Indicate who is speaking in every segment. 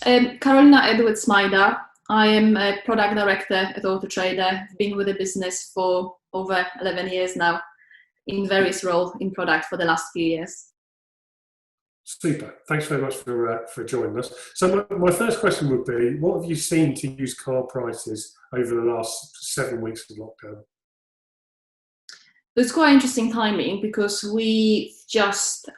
Speaker 1: Karolina Edwards-Smajd. I am a product director at Auto Trader. I've been with the business for over 11 years now, in various roles in product for the last few years.
Speaker 2: Super. Thanks very much for joining us. So my first question would be, what have you seen to used car prices over the last 7 weeks of lockdown?
Speaker 1: It's quite interesting timing because we just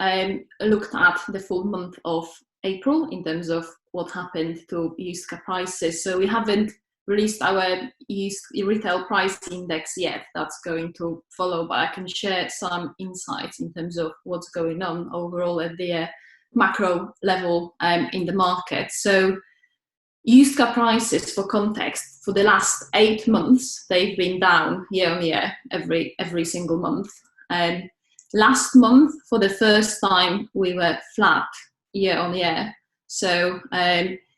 Speaker 1: looked at the full month of April in terms of what happened to used car prices. So we haven't released our used retail price index yet. That's going to follow, but I can share some insights in terms of what's going on overall at the macro level in the market. So used car prices, for context, for the last 8 months, they've been down year on year, every single month. Last month, for the first time, we were flat year on year. So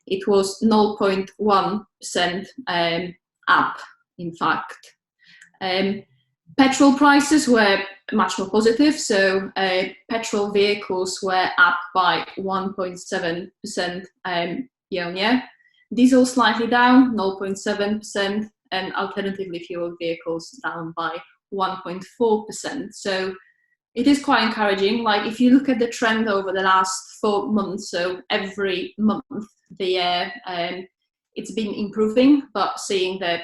Speaker 1: it was 0.1% up, in fact. Petrol prices were much more positive. So petrol vehicles were up by 1.7% year on year. Diesel slightly down, 0.7%, and alternatively fueled vehicles down by 1.4%. So it is quite encouraging. Like if you look at the trend over the last 4 months, so every month it's been improving, but seeing the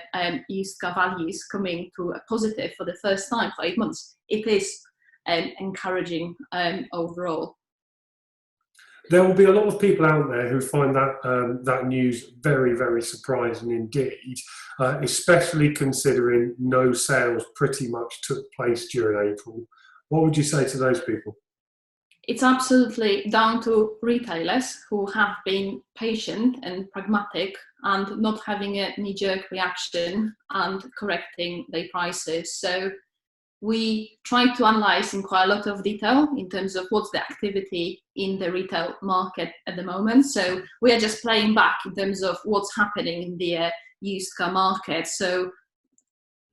Speaker 1: used car values coming to a positive for the first time for 8 months, it is encouraging overall.
Speaker 2: There will be a lot of people out there who find that news very, very surprising indeed, especially considering no sales pretty much took place during April. What would you say to those people?
Speaker 1: It's absolutely down to retailers who have been patient and pragmatic and not having a knee-jerk reaction and correcting their prices. So we try to analyze in quite a lot of detail in terms of what's the activity in the retail market at the moment. So we are just playing back in terms of what's happening in the used car market. So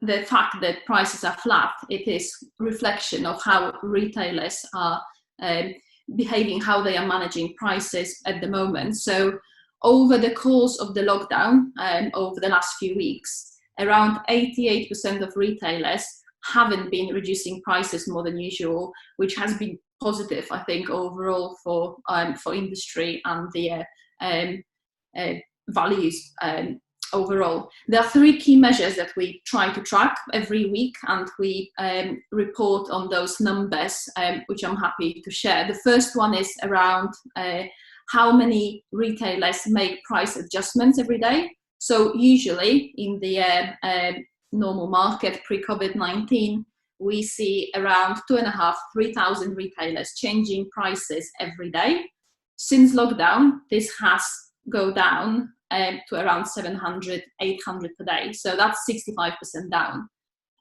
Speaker 1: the fact that prices are flat, it is reflection of how retailers are behaving, how they are managing prices at the moment. So over the course of the lockdown, over the last few weeks, around 88% of retailers haven't been reducing prices more than usual, which has been positive, I think, overall for industry and the values overall. There are 3 key measures that we try to track every week, and we report on those numbers, which I'm happy to share. The first one is around how many retailers make price adjustments every day. So usually in the normal market pre-COVID-19, we see around 2,500–3,000 retailers changing prices every day. Since lockdown, this has gone down to around 700–800 per day. So that's 65% down.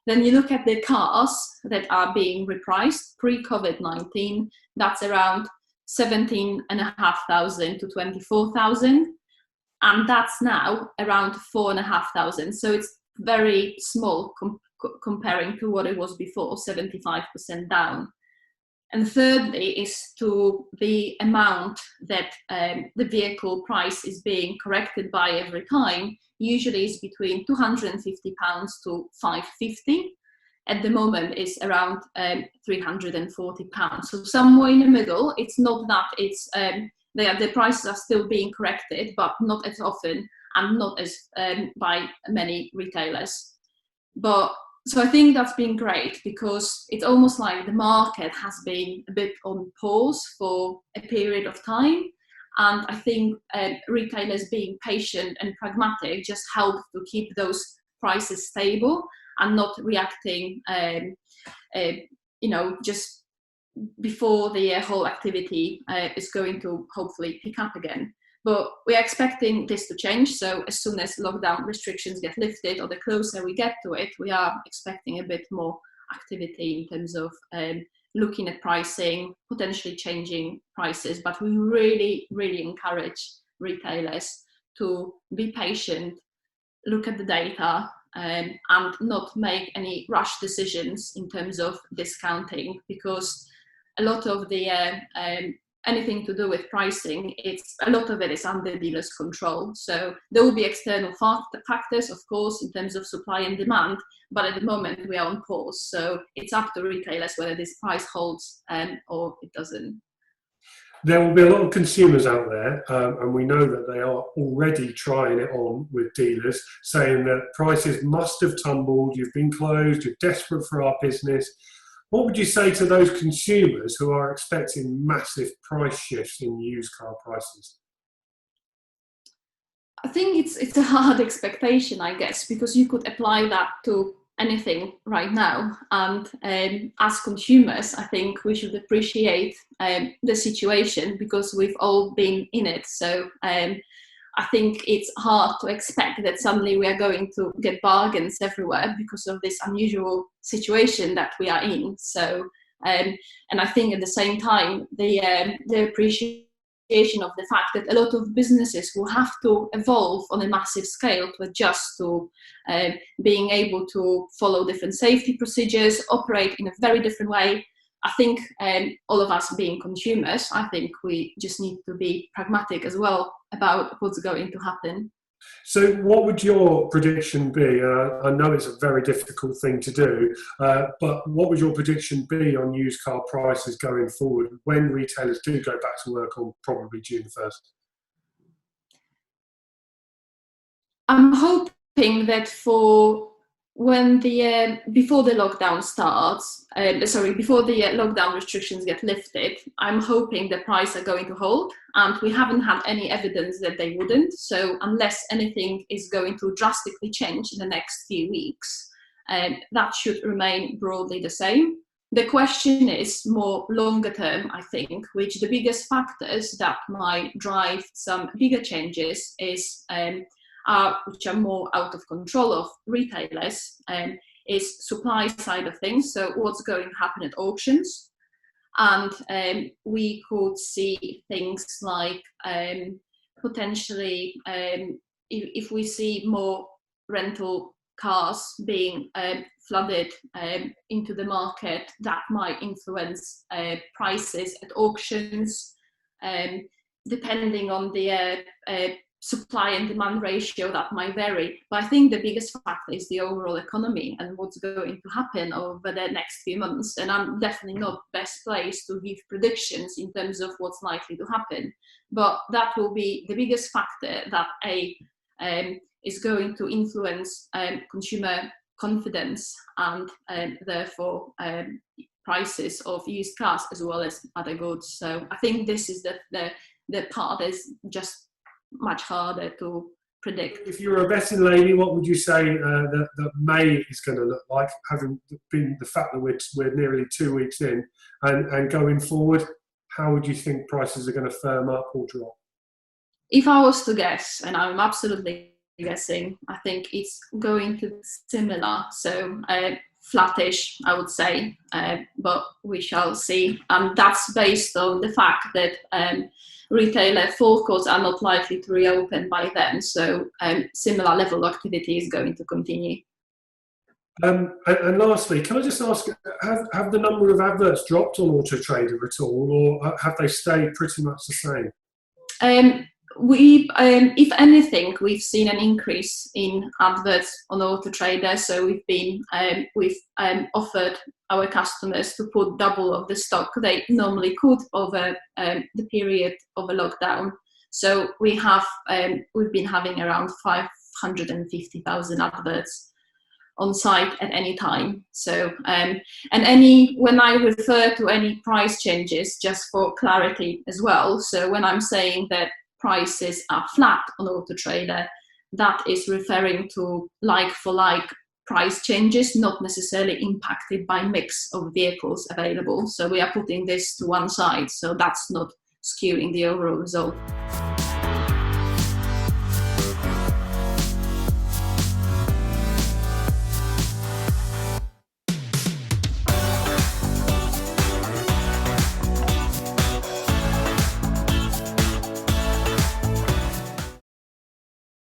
Speaker 1: Then you look at the cars that are being repriced pre-COVID-19, that's around 17,500 to 24,000. And that's now around 4,500. So it's very small comparing to what it was before, 75% down. And thirdly is to the amount that the vehicle price is being corrected by every time. Usually is between £250 to £550. At the moment is around £340. So somewhere in the middle. It's not that it's the prices are still being corrected, but not as often and not as by many retailers. But so I think that's been great because it's almost like the market has been a bit on pause for a period of time. And I think retailers being patient and pragmatic just help to keep those prices stable and not reacting, just before the whole activity is going to hopefully pick up again. But we're expecting this to change. So as soon as lockdown restrictions get lifted or the closer we get to it, we are expecting a bit more activity in terms of looking at pricing, potentially changing prices. But we really, really encourage retailers to be patient, look at the data, and not make any rush decisions in terms of discounting, because a lot of the anything to do with pricing, a lot of it is under dealers' control. So there will be external factors, of course, in terms of supply and demand, but at the moment we are on pause. So it's up to retailers whether this price holds or it doesn't.
Speaker 2: There will be a lot of consumers out there, and we know that they are already trying it on with dealers, saying that prices must have tumbled, you've been closed, you're desperate for our business. What would you say to those consumers who are expecting massive price shifts in used car prices?
Speaker 1: I think it's a hard expectation, I guess, because you could apply that to anything right now. And as consumers, I think we should appreciate the situation because we've all been in it. So I think it's hard to expect that suddenly we are going to get bargains everywhere because of this unusual situation that we are in. So, and I think at the same time, the appreciation of the fact that a lot of businesses will have to evolve on a massive scale to adjust to being able to follow different safety procedures, operate in a very different way. I think all of us being consumers, I think we just need to be pragmatic as well about what's going to happen.
Speaker 2: So what would your prediction be? I know it's a very difficult thing to do, but what would your prediction be on used car prices going forward when retailers do go back to work on probably June 1st?
Speaker 1: I'm hoping that when before the lockdown starts, before the lockdown restrictions get lifted, I'm hoping the prices are going to hold, and we haven't had any evidence that they wouldn't. So unless anything is going to drastically change in the next few weeks, that should remain broadly the same. The question is more longer term, I think, which the biggest factors that might drive some bigger changes is which are more out of control of retailers, is supply side of things. So what's going to happen at auctions. And we could see things like potentially if we see more rental cars being flooded into the market, that might influence prices at auctions, depending on the supply and demand ratio. That might vary, but I think the biggest factor is the overall economy and what's going to happen over the next few months. And I'm definitely not best placed to give predictions in terms of what's likely to happen, but that will be the biggest factor that is going to influence consumer confidence and therefore prices of used cars as well as other goods. So I think this is the part that is just much harder to predict.
Speaker 2: If you're a betting lady, what would you say that May is going to look like, having been the fact that we're nearly 2 weeks in, and going forward, how would you think prices are going to firm up or drop?
Speaker 1: If I was to guess, and I'm absolutely guessing, I think it's going to be similar. So flattish, I would say, but we shall see. And that's based on the fact that retailer forecourts are not likely to reopen by then. So similar level of activity is going to continue.
Speaker 2: And lastly, can I just ask, have the number of adverts dropped on Auto Trader at all, or have they stayed pretty much the same?
Speaker 1: If anything, we've seen an increase in adverts on Auto Trader. So we've offered our customers to put double of the stock they normally could over the period of a lockdown. So we've been having around 550,000 adverts on site at any time. So when I refer to any price changes, just for clarity as well. So when I'm saying that prices are flat on Auto Trader, that is referring to like-for-like price changes, not necessarily impacted by mix of vehicles available. So we are putting this to one side, so that's not skewing the overall result.